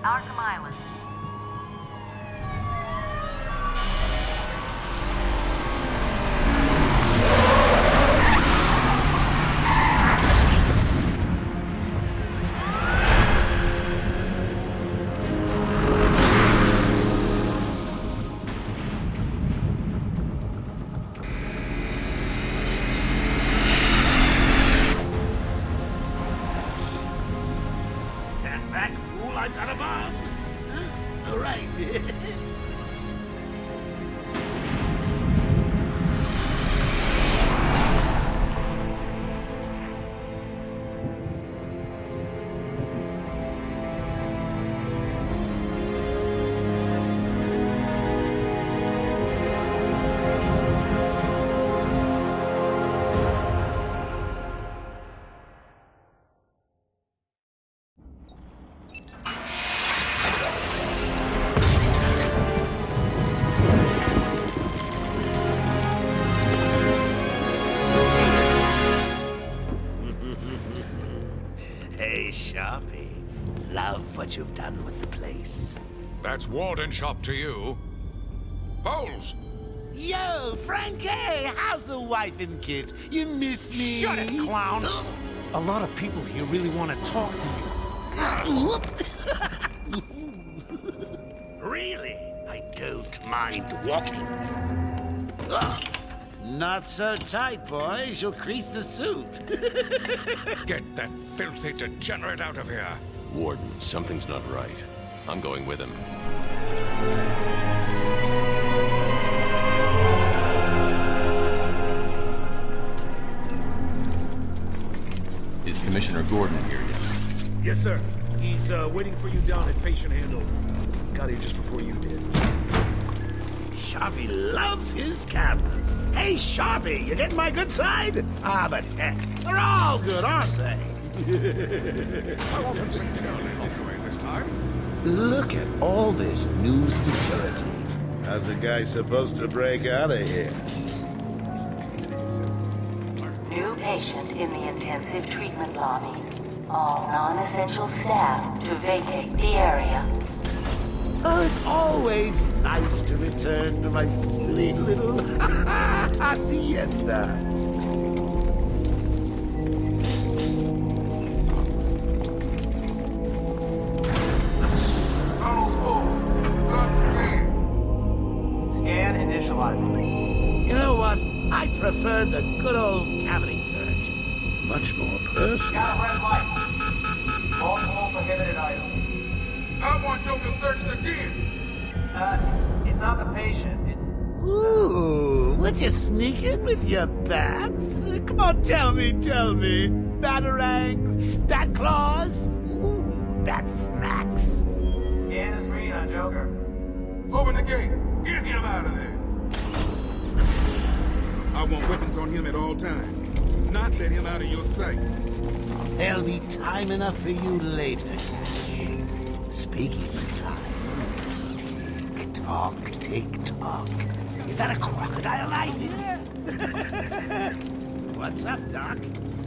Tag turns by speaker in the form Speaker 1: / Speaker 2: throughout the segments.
Speaker 1: Arkham Island.
Speaker 2: I've got a bomb. Huh? All right. Hey, Sharpie. Love what you've done with the place.
Speaker 3: That's Warden Shop to you. Bowles!
Speaker 2: Yo, Frankie! How's the wife and kids? You miss me?
Speaker 4: Shut it, clown! A lot of people here really want to talk to you.
Speaker 2: Really? I don't mind walking. Ugh. Not so tight, boys. You'll crease the suit.
Speaker 3: Get that filthy degenerate out of here!
Speaker 5: Warden, something's not right. I'm going with him.
Speaker 6: Is Commissioner Gordon here yet?
Speaker 4: Yes, sir. He's waiting for you down at patient handover. Got here just before you did.
Speaker 2: Sharpie loves his cameras. Hey, Sharpie, you getting my good side? Ah, but heck, they're all good, aren't they?
Speaker 3: I want him securely locked away this time.
Speaker 2: Look at all this new security. How's a guy supposed to break out of here?
Speaker 1: New patient in the intensive treatment lobby. All non-essential staff to vacate the area.
Speaker 2: Oh, it's always nice to return to my sweet little hacienda.
Speaker 7: Scan initializing.
Speaker 2: You know what? I prefer the good old cavity search. Much more personal.
Speaker 7: Got a red light. Multiple prohibited items.
Speaker 3: I want Joker searched again!
Speaker 7: It's not the patient, it's...
Speaker 2: Ooh, would you sneak in with your bats? Come on, tell me. Batarangs, bat claws, ooh, bat smacks.
Speaker 7: Scan the screen on Joker.
Speaker 3: Open the gate! Get him out of there!
Speaker 8: I want weapons on him at all times. Do not let him out of your sight.
Speaker 2: There'll be time enough for you later, Cash. Speaking of time, tick-tock. Is that a crocodile I hear? What's up, Doc?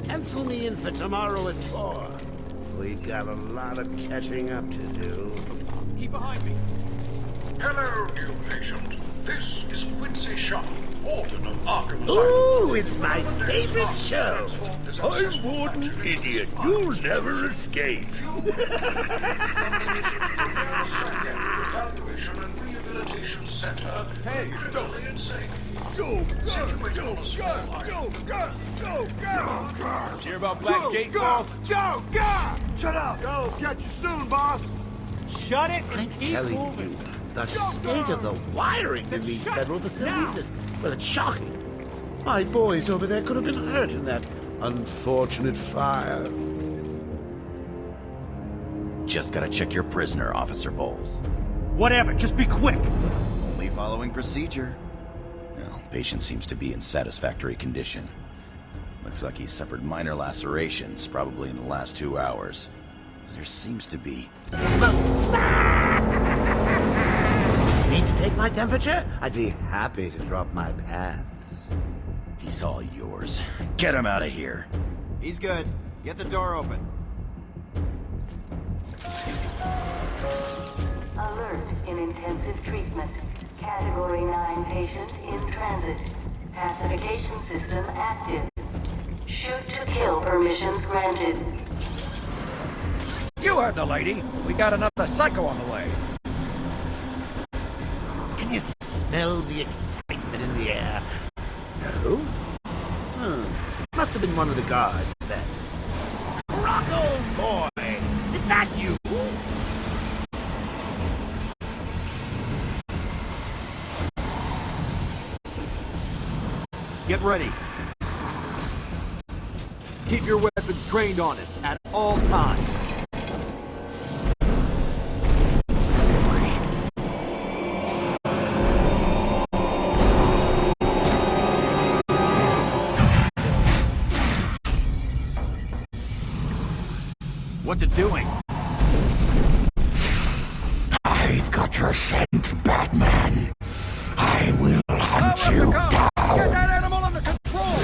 Speaker 2: Pencil me in for tomorrow at 4. We got a lot of catching up to do.
Speaker 4: Keep behind me.
Speaker 3: Hello, new patient. This is Quincy Sharp, Warden of Arkham Asylum.
Speaker 2: Ooh, it's my favorite show. I'm Warden Idiot. You'll never escape.
Speaker 3: Evaluation and Rehabilitation Center.
Speaker 8: Hey, stop.
Speaker 3: Insane.
Speaker 8: Go!
Speaker 4: Hear about Black Gate, boss?
Speaker 8: Joe, go! Shut up! Go, catch you soon, boss!
Speaker 4: Shut it
Speaker 2: I'm
Speaker 4: and keep
Speaker 2: telling
Speaker 4: moving.
Speaker 2: you, the state of the wiring in these
Speaker 4: shut
Speaker 2: federal facilities
Speaker 4: now.
Speaker 2: is, well, it's shocking. My boys over there could have been hurt in that unfortunate fire.
Speaker 6: Just gotta check your prisoner, Officer Bowles.
Speaker 4: Whatever, just be quick.
Speaker 6: Only following procedure. No, patient seems to be in satisfactory condition. Looks like he suffered minor lacerations, probably in the last 2 hours. There seems to be...
Speaker 2: Need to take my temperature? I'd be happy to drop my pants.
Speaker 6: He's all yours. Get him out of here.
Speaker 7: He's good. Get the door open.
Speaker 1: in intensive treatment. Category 9 patient in transit. Pacification system active. Shoot to kill permissions granted.
Speaker 9: You heard the lady. We got another psycho on the way.
Speaker 2: Can you smell the excitement in the air? No? Must have been one of the guards then. Rocco boy! Is that you?
Speaker 10: Get ready. Keep your weapons trained on it at all times. What's it doing?
Speaker 11: I've got your scent, Batman. I will hunt you down.
Speaker 9: Get that animal under control!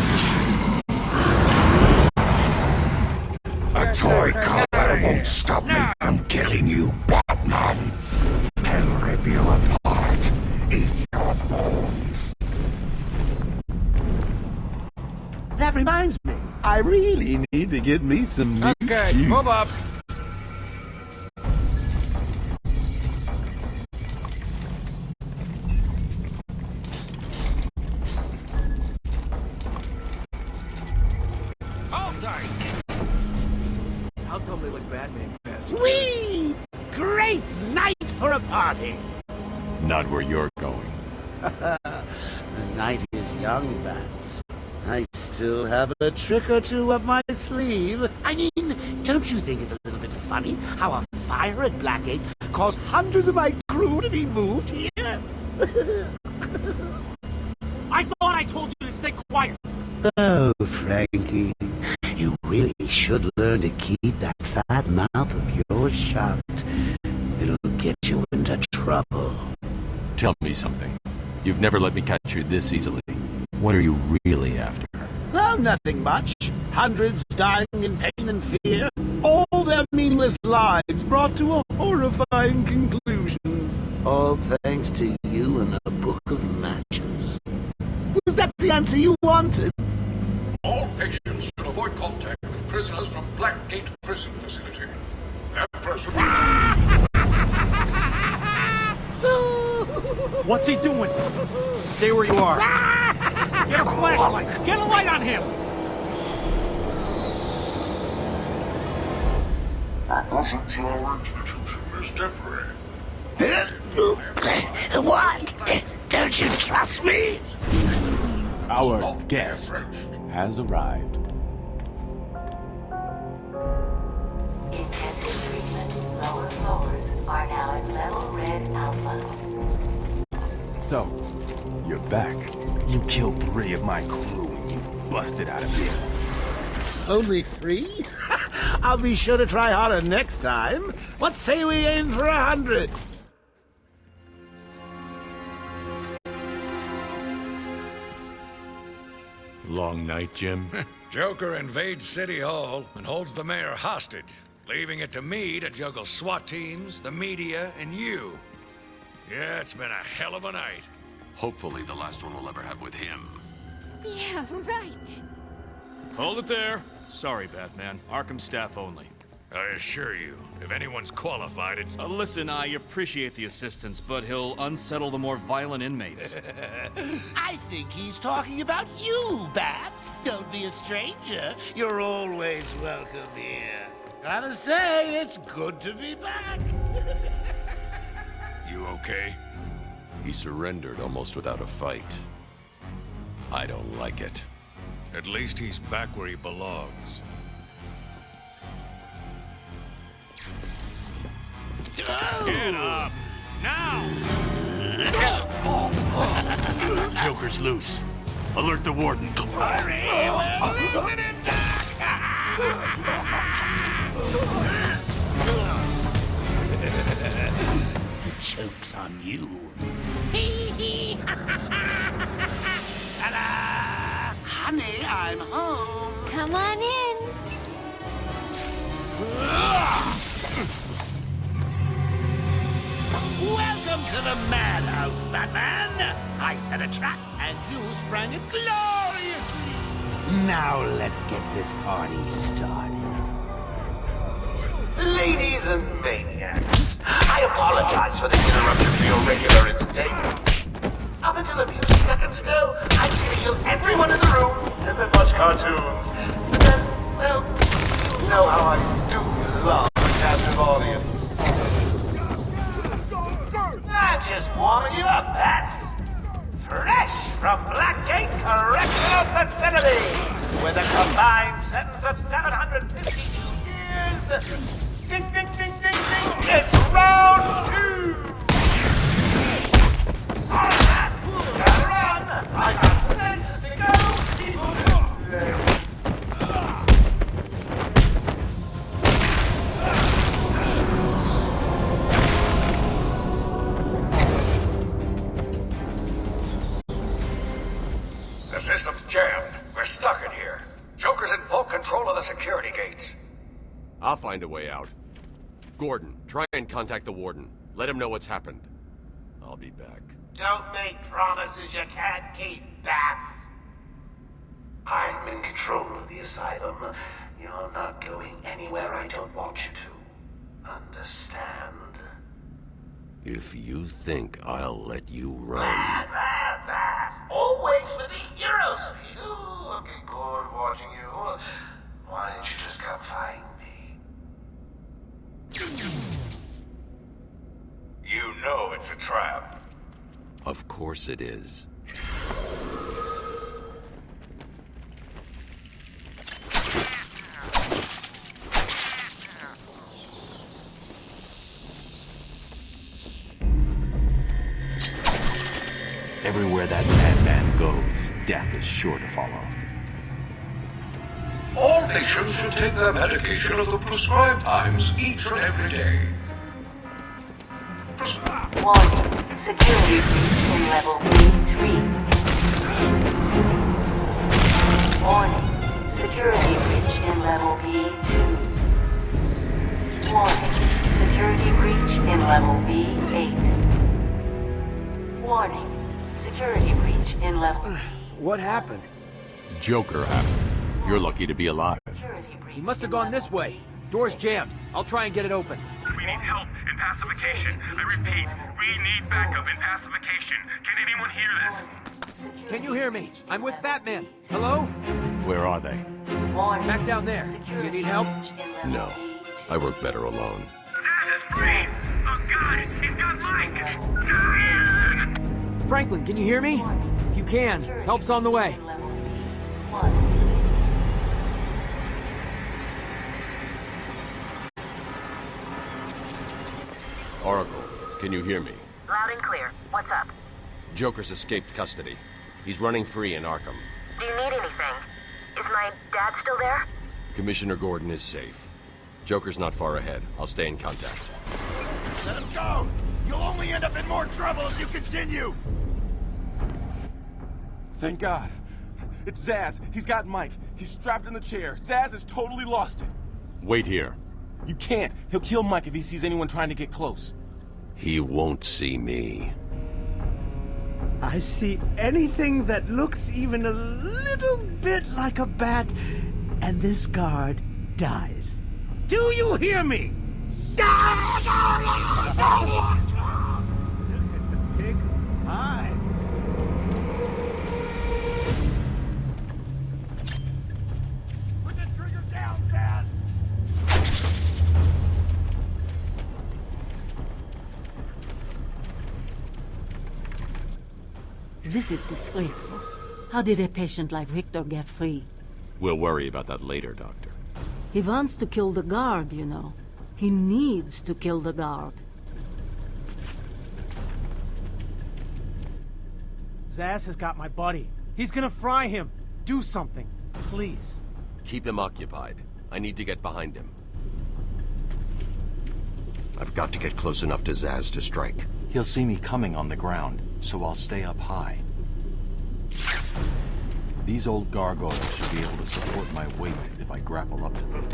Speaker 11: A toy collar won't stop me from killing you, Batman. I'll rip you apart, eat your bones.
Speaker 2: That reminds me, I really need to get me some new
Speaker 9: Okay,
Speaker 2: shoes.
Speaker 9: move up. Hold tight.
Speaker 4: How come they let Batman pass?
Speaker 2: Whee! Great night for a party!
Speaker 5: Not where you're going.
Speaker 2: The night is young, Bats. I still have a trick or two up my sleeve. I mean, don't you think it's a little bit funny how a fire at Blackgate caused hundreds of my crew to be moved here?
Speaker 10: I thought I told you to stay quiet.
Speaker 2: Oh, Frankie, you really should learn to keep that fat mouth of yours shut. It'll get you into trouble.
Speaker 5: Tell me something. You've never let me catch you this easily. What are you really after?
Speaker 2: Oh, nothing much. Hundreds dying in pain and fear. All their meaningless lives brought to a horrifying conclusion. All thanks to you and a book of matches. Was that the answer you wanted?
Speaker 3: All patients should avoid contact with prisoners from Blackgate Prison Facility. That person...
Speaker 10: What's he doing? Stay where you are. Get a flashlight. Get a light on him.
Speaker 3: Admission to our institution is temporary.
Speaker 2: What? Don't you trust me?
Speaker 12: Our guest has arrived.
Speaker 1: Intensive treatment. Lower floors are now at level red alpha.
Speaker 12: So, you're back. You killed 3 of my crew and you busted out of here.
Speaker 2: Only 3? I'll be sure to try harder next time. What say we aim for 100?
Speaker 5: Long night, Jim?
Speaker 3: Joker invades City Hall and holds the mayor hostage, leaving it to me to juggle SWAT teams, the media, and you. Yeah, it's been a hell of a night.
Speaker 5: Hopefully the last one we'll ever have with him.
Speaker 13: Yeah, right.
Speaker 12: Hold it there. Sorry, Batman. Arkham staff only.
Speaker 3: I assure you, if anyone's qualified, it's...
Speaker 12: Listen, I appreciate the assistance, but he'll unsettle the more violent inmates.
Speaker 2: I think he's talking about you, Bats. Don't be a stranger. You're always welcome here. Gotta say, it's good to be back.
Speaker 3: You okay?
Speaker 5: He surrendered almost without a fight. I don't like it.
Speaker 3: At least he's back where he belongs.
Speaker 12: Get up! Now! Joker's loose. Alert the warden.
Speaker 2: The joke's on you. Ta-da! Honey, I'm home.
Speaker 13: Come on in.
Speaker 2: Welcome to the madhouse, Batman! I set a trap, and you sprang it gloriously! Now let's get this party started. Ladies and maniacs, I apologize for the interruption to your regular entertainment. Up until a few seconds ago, I was going to kill everyone in the room and then watch cartoons. But then, well, you know how I do love a captive audience. I'm just warming you up, Bats. Fresh from Blackgate Correctional Facility, with a combined sentence of 752 years. Ding, ding, ding, ding, ding. It's round 2. Sorry, Bats. Gotta run. I got places to go. People just...
Speaker 3: The system's jammed. We're stuck in here. Joker's in full control of the security gates.
Speaker 5: I'll find a way out. Gordon, try and contact the warden. Let him know what's happened. I'll be back.
Speaker 2: Don't make promises you can't keep, Bats. I'm in control of the asylum. You're not going anywhere I don't want you to. Understand?
Speaker 5: If you think I'll let you run...
Speaker 2: Always with the hero speed. Ooh, I'm getting bored of watching you. Why don't you just come find me?
Speaker 3: You know it's a trap.
Speaker 5: Of course it is.
Speaker 12: Everywhere that madman goes, death is sure to follow.
Speaker 3: All patients should take their medication at the prescribed times each and every day.
Speaker 1: Warning. Security breach in level B3. Warning. Security breach in level B2. Warning. Security breach in level B8. Warning. Security breach in level...
Speaker 10: What happened?
Speaker 5: Joker happened. You're lucky to be alive.
Speaker 10: He must have gone this way. Door's jammed. I'll try and get it open.
Speaker 14: We need help in pacification. I repeat, we need backup in pacification. Can anyone hear this?
Speaker 10: Can you hear me? I'm with Batman. Hello?
Speaker 5: Where are they?
Speaker 10: Back down there. Do you need help?
Speaker 5: No. I work better alone.
Speaker 14: Zaz is free! Oh God, he's got Mike!
Speaker 10: Franklin, can you hear me? If you can, help's on the way.
Speaker 5: Oracle, can you hear me?
Speaker 15: Loud and clear. What's up?
Speaker 5: Joker's escaped custody. He's running free in Arkham.
Speaker 15: Do you need anything? Is my dad still there?
Speaker 5: Commissioner Gordon is safe. Joker's not far ahead. I'll stay in contact.
Speaker 2: Let him go! You'll only end up in more trouble if you continue!
Speaker 12: Thank God. It's Zaz. He's got Mike. He's strapped in the chair. Zaz has totally lost it.
Speaker 5: Wait here.
Speaker 12: You can't. He'll kill Mike if he sees anyone trying to get close.
Speaker 5: He won't see me.
Speaker 16: I see anything that looks even a little bit like a bat, and this guard dies. Do you hear me?
Speaker 10: Tick. Hi.
Speaker 2: Put the trigger down, Dad!
Speaker 17: This is disgraceful. How did a patient like Victor get free?
Speaker 5: We'll worry about that later, Doctor.
Speaker 17: He wants to kill the guard, you know. He needs to kill the guard.
Speaker 10: Zaz has got my buddy. He's gonna fry him. Do something, please.
Speaker 5: Keep him occupied. I need to get behind him. I've got to get close enough to Zaz to strike.
Speaker 18: He'll see me coming on the ground, so I'll stay up high. These old gargoyles should be able to support my weight if I grapple up to them.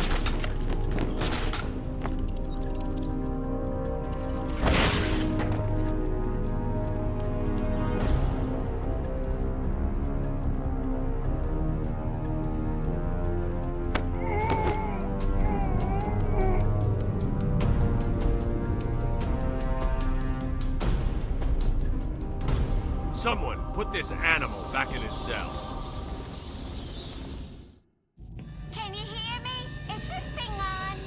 Speaker 5: Someone put this animal back in his cell.
Speaker 13: Can you hear me? Is this thing on?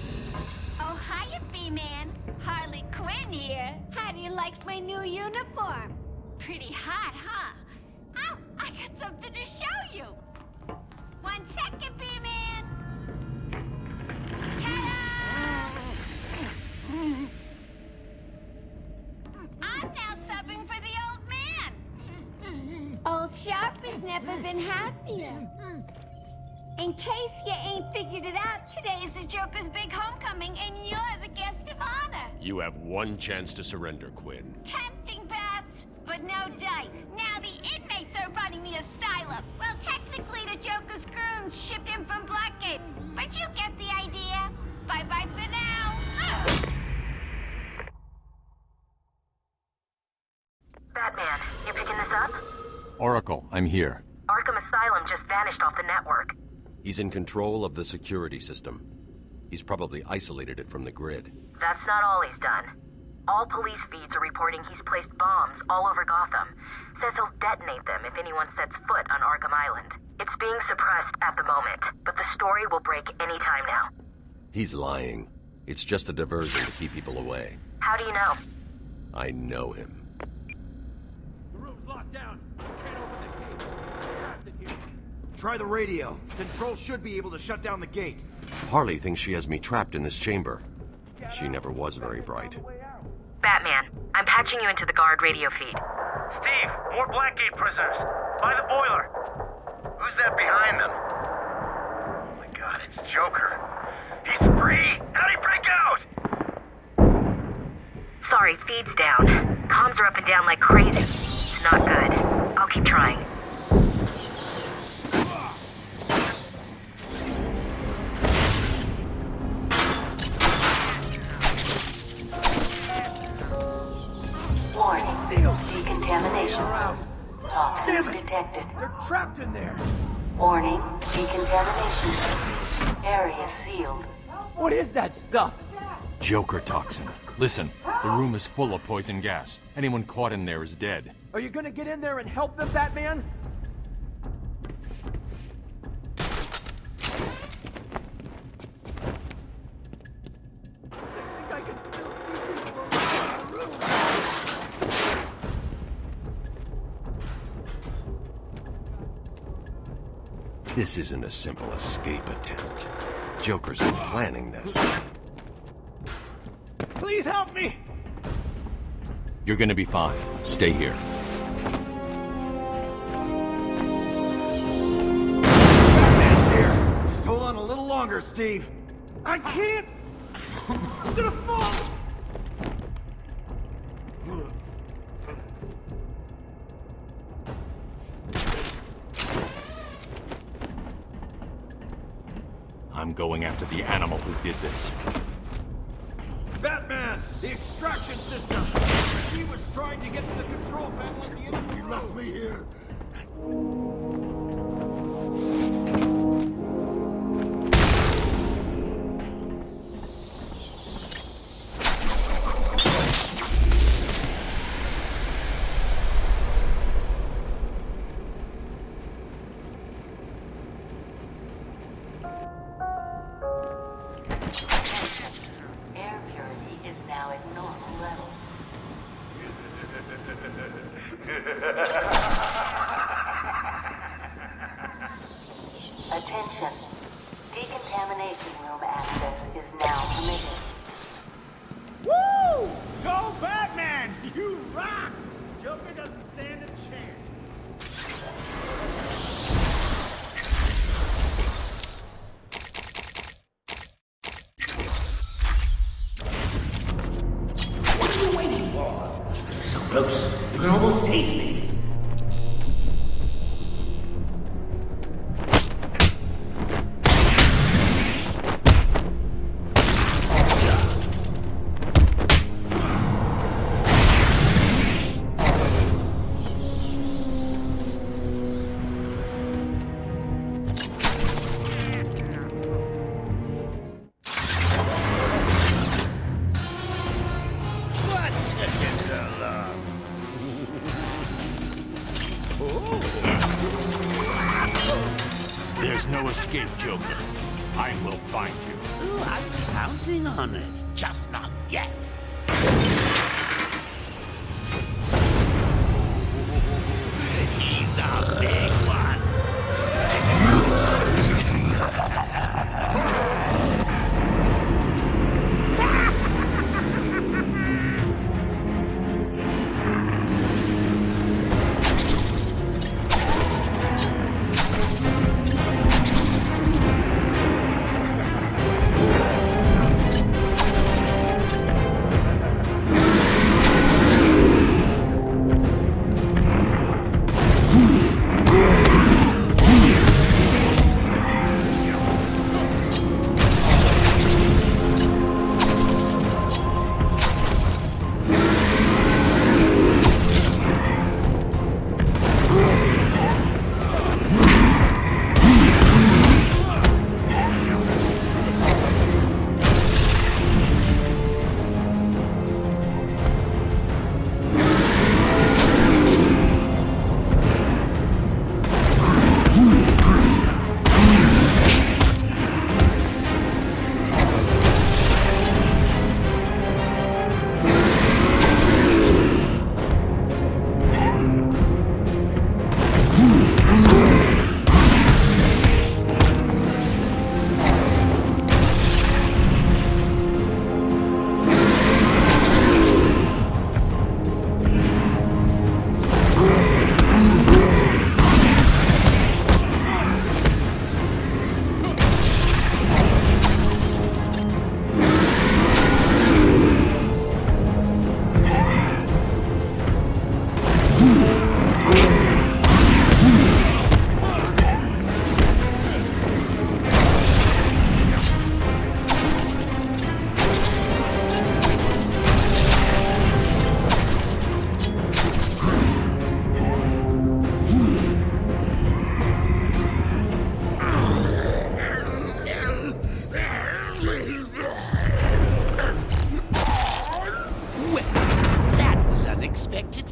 Speaker 13: Oh, hiya, B-Man. Harley Quinn here. How do you like my new uniform? Pretty hot, huh? Oh, I got something to show you. 1 second, B-Man. I'm now subbing for the old man. Old Sharp has never been happier. In case you ain't figured it out, today is the Joker's big homecoming, and you're the guest of honor.
Speaker 5: You have one chance to surrender, Quinn.
Speaker 13: Tempting, Bats, but no dice. Now the inmates are running the asylum. Well, technically the Joker's goons shipped in from Blackgate, but you get the idea. Bye-bye for now.
Speaker 15: Batman, you picking this up?
Speaker 5: Oracle, I'm here.
Speaker 15: Arkham Asylum just vanished off the network.
Speaker 5: He's in control of the security system. He's probably isolated it from the grid.
Speaker 15: That's not all he's done. All police feeds are reporting he's placed bombs all over Gotham. Says he'll detonate them if anyone sets foot on Arkham Island. It's being suppressed at the moment, but the story will break any time now.
Speaker 5: He's lying. It's just a diversion to keep people away.
Speaker 15: How do you know?
Speaker 5: I know him.
Speaker 4: The room's locked down. Can't open the gate. We're trapped in here.
Speaker 10: Try the radio. Control should be able to shut down the gate.
Speaker 5: Harley thinks she has me trapped in this chamber. She never was very bright.
Speaker 15: Batman, I'm patching you into the guard radio feed.
Speaker 7: Steve, more Blackgate prisoners. By the boiler. Who's that behind them? Oh my god, it's Joker. He's free! How'd he break out?
Speaker 15: Sorry, feed's down. Comms are up and down like crazy. It's not good. I'll keep trying.
Speaker 1: Warning. Decontamination. Toxins detected.
Speaker 4: They're trapped in there.
Speaker 1: Warning. Decontamination. Area sealed.
Speaker 10: What is that stuff?
Speaker 12: Joker toxin. Listen, the room is full of poison gas. Anyone caught in there is dead.
Speaker 10: Are you gonna get in there and help them, Batman?
Speaker 5: This isn't a simple escape attempt. Joker's been planning this.
Speaker 10: Please help me!
Speaker 12: You're gonna be fine. Stay here.
Speaker 10: Batman's here! Just hold on a little longer, Steve. I can't! I'm gonna fall!
Speaker 12: I'm going after the animal who did this.
Speaker 10: Batman! The extraction system! He was trying to get to the control panel at the end of the room! He left me here!
Speaker 1: Air purity is now at normal levels. Attention. Decontamination room access is now permitted.
Speaker 10: Woo! Go Batman! You rock! Joker doesn't stand a chance.
Speaker 7: What are you waiting for? So close, you can almost taste me.
Speaker 2: What took you so long?
Speaker 11: no escape, Joker. I will find you.
Speaker 2: Oh, I'm counting on it. Just not yet. He's a big one.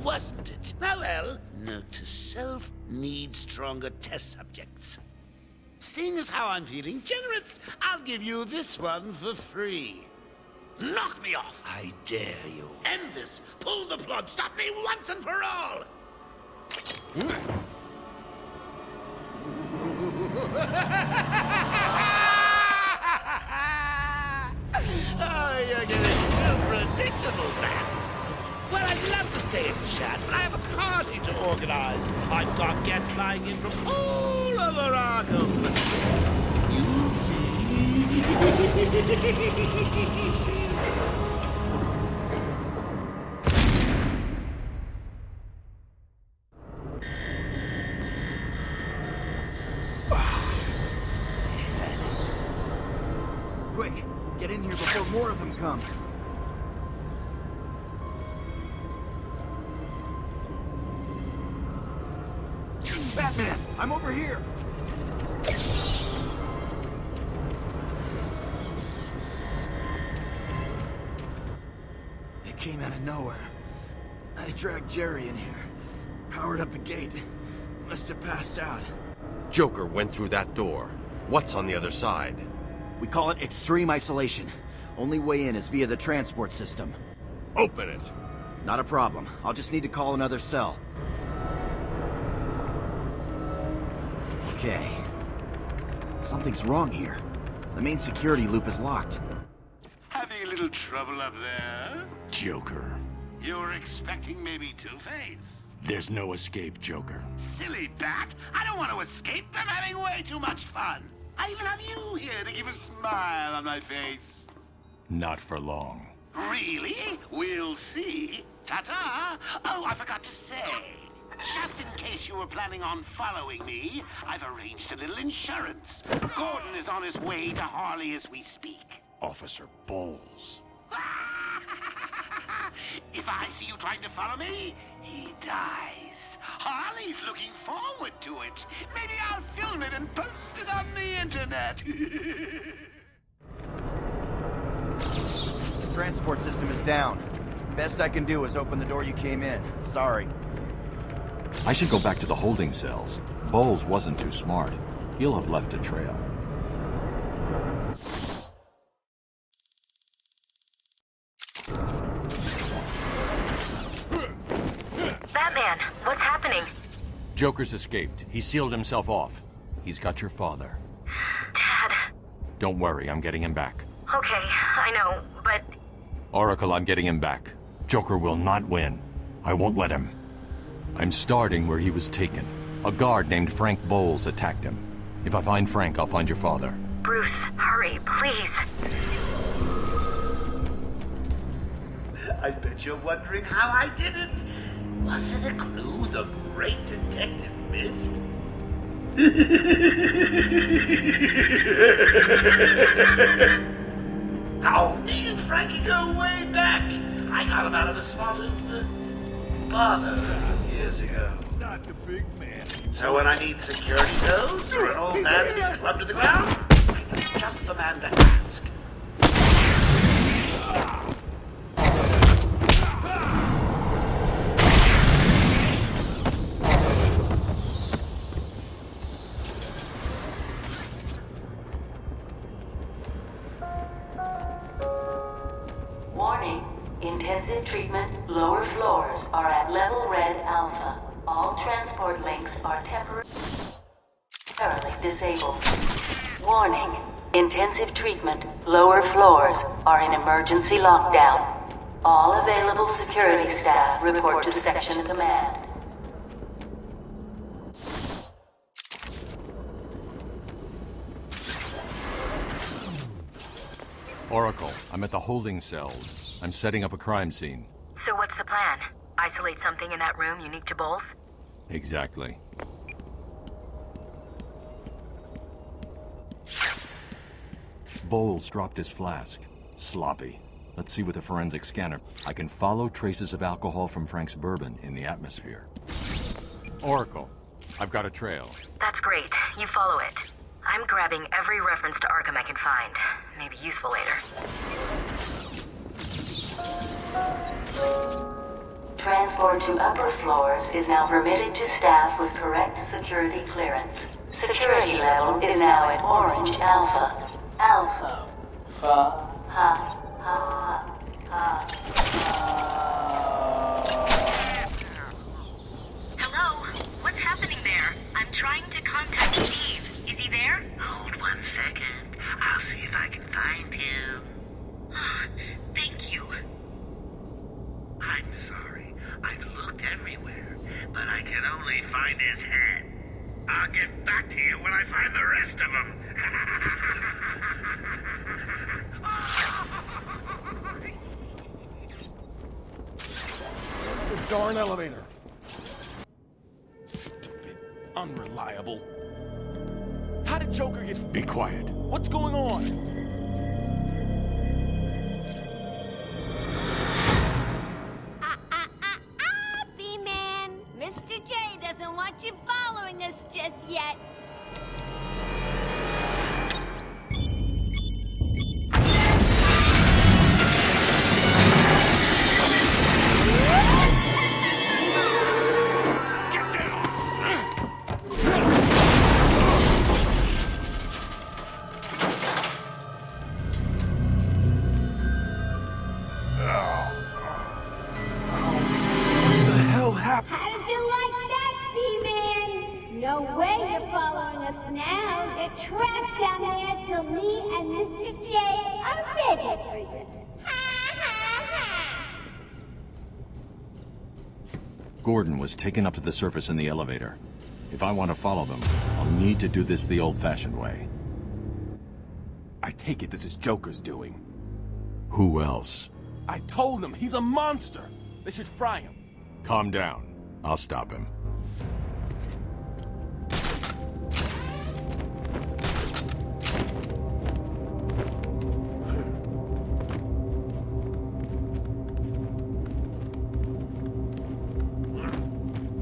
Speaker 2: Wasn't it? Oh well, note to self, need stronger test subjects. Seeing as how I'm feeling generous, I'll give you this one for free. Knock me off, I dare you. End this. Pull the plug. Stop me once and for all. Oh, you're getting too predictable, Bats. Well, I'd love to stay and chat, but I have a party to organize. I've got guests flying in from all over Arkham. You'll see.
Speaker 10: Quick, get in here before more of them come. Batman, I'm over here. It came out of nowhere. I dragged Jerry in here, powered up the gate. Must have passed out.
Speaker 5: Joker went through that door. What's on the other side?
Speaker 10: We call it extreme isolation. Only way in is via the transport system.
Speaker 5: Open it.
Speaker 10: Not a problem. I'll just need to call another cell. Okay. Something's wrong here. The main security loop is locked.
Speaker 19: Having a little trouble up there?
Speaker 11: Joker.
Speaker 19: You're expecting maybe Two-Face?
Speaker 11: There's no escape, Joker.
Speaker 19: Silly bat! I don't want to escape. I'm having way too much fun. I even have you here to keep a smile on my face.
Speaker 11: Not for long.
Speaker 19: Really? We'll see. Ta-ta! Oh, I forgot to say. Just in case you were planning on following me, I've arranged a little insurance. Gordon is on his way to Harley as we speak.
Speaker 11: Officer Bowles.
Speaker 19: If I see you trying to follow me, he dies. Harley's looking forward to it. Maybe I'll film it and post it on the internet.
Speaker 10: The transport system is down. Best I can do is open the door you came in. Sorry.
Speaker 18: I should go back to the holding cells. Bowles wasn't too smart. He'll have left a trail.
Speaker 15: Batman, what's happening?
Speaker 5: Joker's escaped. He sealed himself off. He's got your father.
Speaker 15: Dad.
Speaker 5: Don't worry, I'm getting him back.
Speaker 15: Okay, I know, but...
Speaker 5: Oracle, I'm getting him back. Joker will not win. I won't let him. I'm starting where he was taken. A guard named Frank Bowles attacked him. If I find Frank, I'll find your father.
Speaker 15: Bruce, hurry, please.
Speaker 2: I bet you're wondering how I did it. Was it a clue the great detective missed? Oh, me and Frankie go way back. I got him out of a spot of bother years ago.
Speaker 10: Not the big man.
Speaker 2: So when I need security codes or an old man that is clubbed to the ground, I'm just the man to ask.
Speaker 1: Warning. Intensive treatment, lower floors are at level red alpha. All transport links are temporarily disabled. Warning. Intensive treatment, lower floors are in emergency lockdown. All available security staff report to Section Command.
Speaker 5: Oracle, I'm at the holding cells. I'm setting up a crime scene.
Speaker 15: So what's the plan? Isolate something in that room unique to Bowles?
Speaker 5: Exactly.
Speaker 18: Bowles dropped his flask. Sloppy. Let's see with the forensic scanner. I can follow traces of alcohol from Frank's bourbon in the atmosphere.
Speaker 5: Oracle, I've got a trail.
Speaker 15: That's great. You follow it. I'm grabbing every reference to Arkham I can find. Maybe useful later.
Speaker 1: Transport to upper floors is now permitted to staff with correct security clearance. Security level is now at orange alpha. Alpha. Ha. Ha. Ha.
Speaker 15: Hello? What's happening there? I'm trying to contact Steve. Is he there?
Speaker 19: Hold 1 second. I'll see if I can find him.
Speaker 15: Thank you.
Speaker 19: I'm sorry. I've looked everywhere, but I can only find his head. I'll get back to you when I find the rest of them.
Speaker 10: The darn elevator. Stupid. Unreliable. How did Joker get...
Speaker 5: Be quiet.
Speaker 10: What's going on?
Speaker 13: B-Man. Mr. J doesn't want you following us just yet. How'd you like that, B-Man? No way you're following us now. You're trapped down here till me and Mr. J are ready for you. Ha ha ha!
Speaker 18: Gordon was taken up to the surface in the elevator. If I want to follow them, I'll need to do this the old-fashioned way.
Speaker 10: I take it this is Joker's doing.
Speaker 5: Who else?
Speaker 10: I told them he's a monster. They should fry him.
Speaker 5: Calm down. I'll stop him.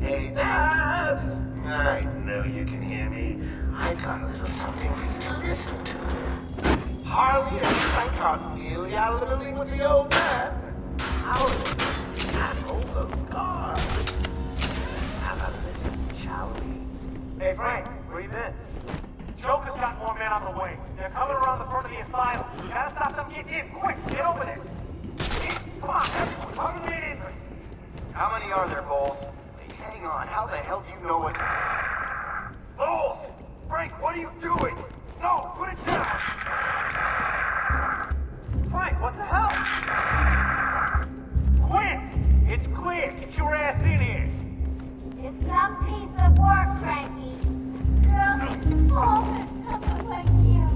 Speaker 2: Hey, Babs! I know you can hear me. I got a little something for you to listen to. Harley and Frank are nearly out of the league with the old man. Howard can't hold the guard. Have a listen, shall we? Hey, Frank, where you been?
Speaker 7: we are there, Bowles? Hey, hang on, how the hell do you know what... Bowles! Frank, what are you doing? No, put it down! Frank, what the hell?
Speaker 10: Quick! It's clear! Get your ass in here!
Speaker 13: It's some piece of work, Frankie. Girls always someone like you.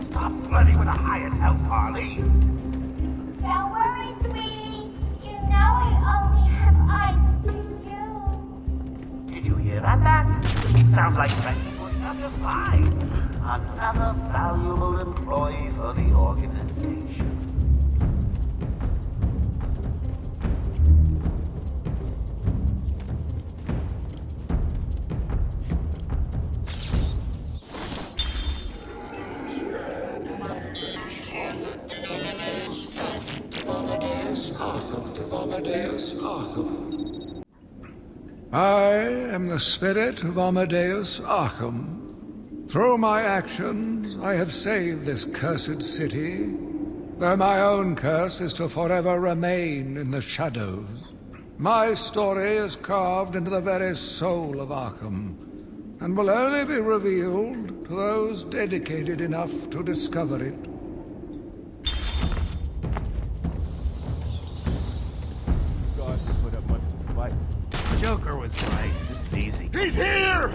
Speaker 10: Stop flirting with a hired help, Harley!
Speaker 13: Don't worry, sweetie. You know I only have eyes for you.
Speaker 10: Did you hear that, Max? Sounds like Frankie was not just fine. Another valuable employee for the organization.
Speaker 20: I am the spirit of Amadeus Arkham. Through my actions, I have saved this cursed city, though my own curse is to forever remain in the shadows. My story is carved into the very soul of Arkham, and will only be revealed to those dedicated enough to discover it.
Speaker 4: Joker was right. It's easy.
Speaker 10: He's here!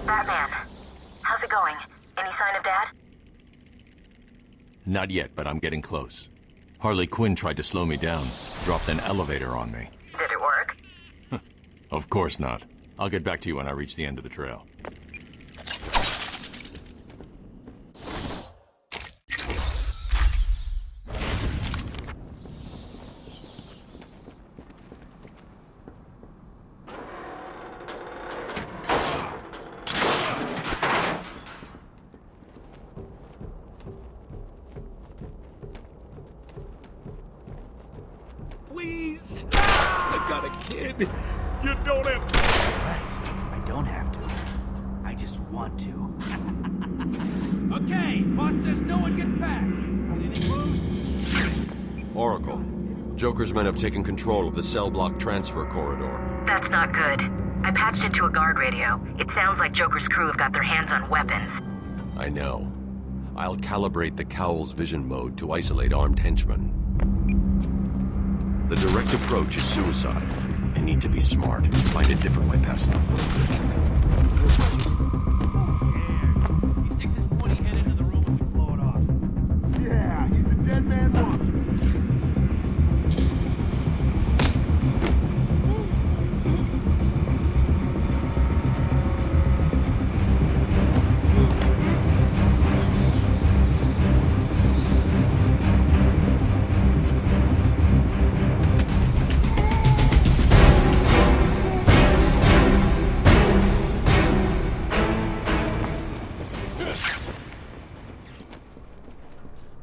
Speaker 15: Batman, how's it going? Any sign of Dad?
Speaker 5: Not yet, but I'm getting close. Harley Quinn tried to slow me down, dropped an elevator on me.
Speaker 15: Did it work?
Speaker 5: Of course not. I'll get back to you when I reach the end of the trail.
Speaker 4: Please! I got a kid! You don't have to!
Speaker 16: Right. I don't have to. I just want to.
Speaker 9: Okay, boss says no one gets past. Anything loose?
Speaker 21: Oracle, Joker's men have taken control of the cell block transfer corridor.
Speaker 15: That's not good. I patched into a guard radio. It sounds like Joker's crew have got their hands on weapons.
Speaker 21: I know. I'll calibrate the Cowl's vision mode to isolate armed henchmen. The direct approach is suicide. I need to be smart and find a different way past them.
Speaker 9: He sticks his pointy head into the room and we blow it off.
Speaker 10: Yeah, he's a dead man walking.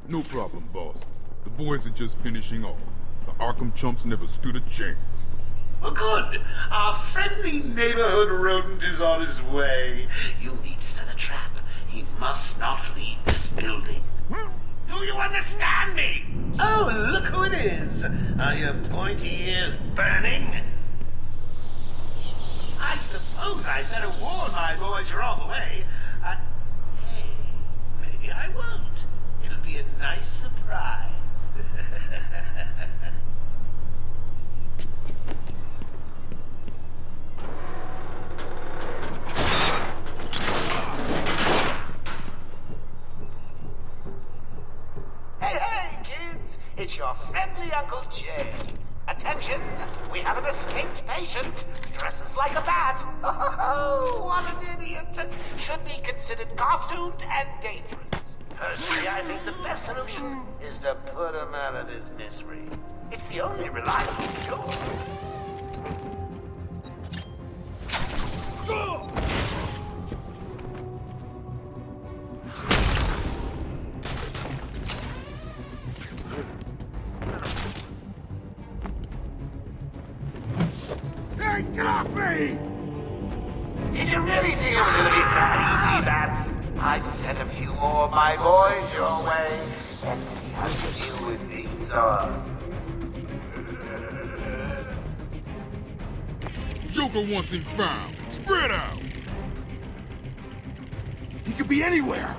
Speaker 8: No problem, boss. The boys are just finishing off. The Arkham chumps never stood a chance.
Speaker 2: Oh, good. Our friendly neighborhood rodent is on his way. You need to set a trap. He must not leave this building. Do you understand me? Oh, look who it is. Are your pointy ears burning? I suppose I'd better warn my boys you're on the way. Hey, maybe I won't. It'll be a nice surprise.
Speaker 10: Hey, kids! It's your friendly Uncle Jay. Attention! We have an escaped patient. Dresses like a bat. Oh, what an idiot! Should be considered costumed and dangerous. Personally, I think the best solution is to put him out of his misery. It's the only reliable cure. off me! Did you really think it was gonna be that easy, Bats? I've sent a few more of my boys your way. Let's see how you deal with these odds.
Speaker 8: Joker wants him found. Spread out.
Speaker 2: He could be anywhere.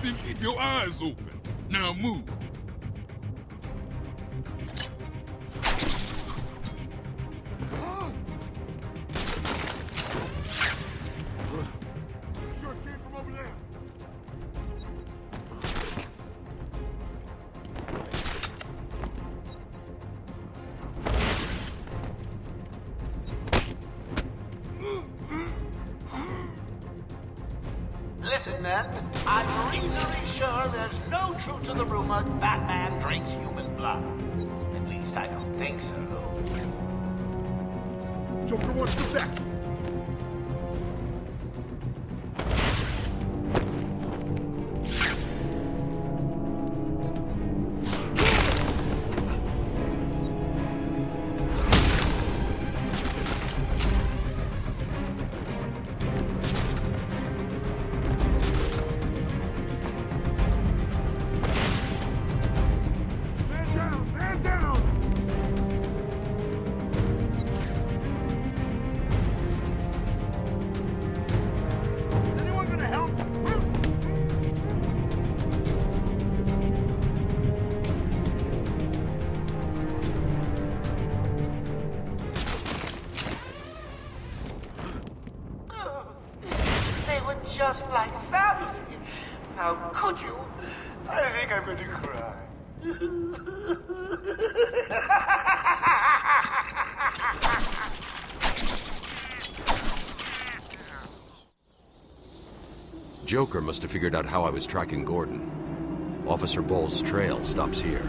Speaker 8: Then keep your eyes open. Now move.
Speaker 10: Listen, men, I'm reasonably sure there's no truth to the rumor Batman drinks human blood. At least I don't think so.
Speaker 8: Joker wants you back.
Speaker 10: Just like family. How could you? I think I'm going to cry.
Speaker 21: Joker must have figured out how I was tracking Gordon. Officer Bowles' trail stops here.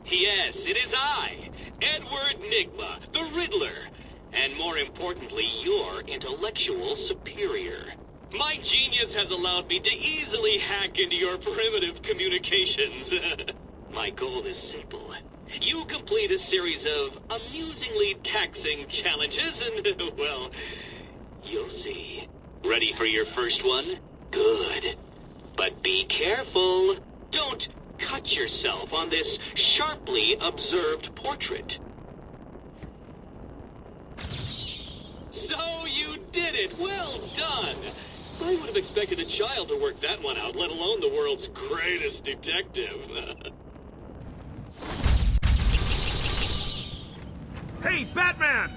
Speaker 6: Yes, it is I, Edward Nigma, the Riddler, and more importantly, your intellectual superior. My genius has allowed me to easily hack into your primitive communications. My goal is simple. You complete a series of amusingly taxing challenges and, well, you'll see. Ready for your first one? Good. But be careful. Don't cut yourself on this sharply observed portrait. So you did it! Well done! I would have expected a child to work that one out, let alone the world's greatest detective.
Speaker 4: Hey, Batman!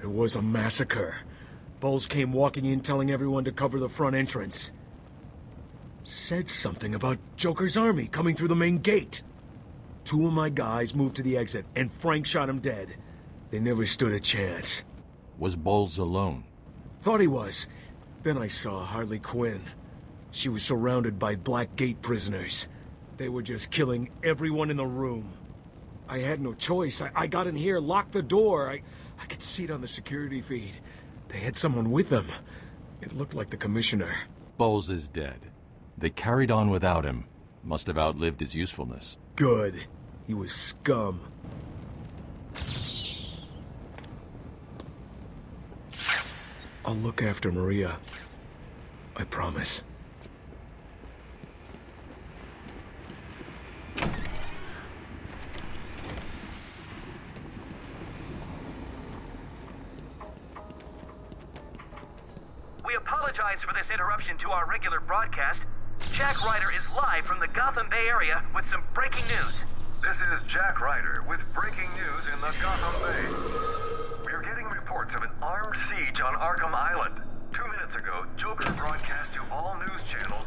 Speaker 4: It was a massacre. Bowles came walking in telling everyone to cover the front entrance. Said something about Joker's army coming through the main gate. 2 of my guys moved to the exit, and Frank shot him dead. They never stood a chance.
Speaker 5: Was Bowles alone?
Speaker 4: Thought he was. Then I saw Harley Quinn. She was surrounded by Black Gate prisoners. They were just killing everyone in the room. I had no choice. I got in here, locked the door. I could see it on the security feed. They had someone with them. It looked like the commissioner.
Speaker 5: Bowles is dead. They carried on without him. Must have outlived his usefulness.
Speaker 4: Good. He was scum. I'll look after Maria. I promise.
Speaker 22: We apologize for this interruption to our regular broadcast. Jack Ryder is live from the Gotham Bay area with some breaking news.
Speaker 14: This is Jack Ryder with breaking news in the Gotham Bay. We are getting reports of an armed siege on Arkham Island. 2 minutes ago, Joker broadcast to all news channels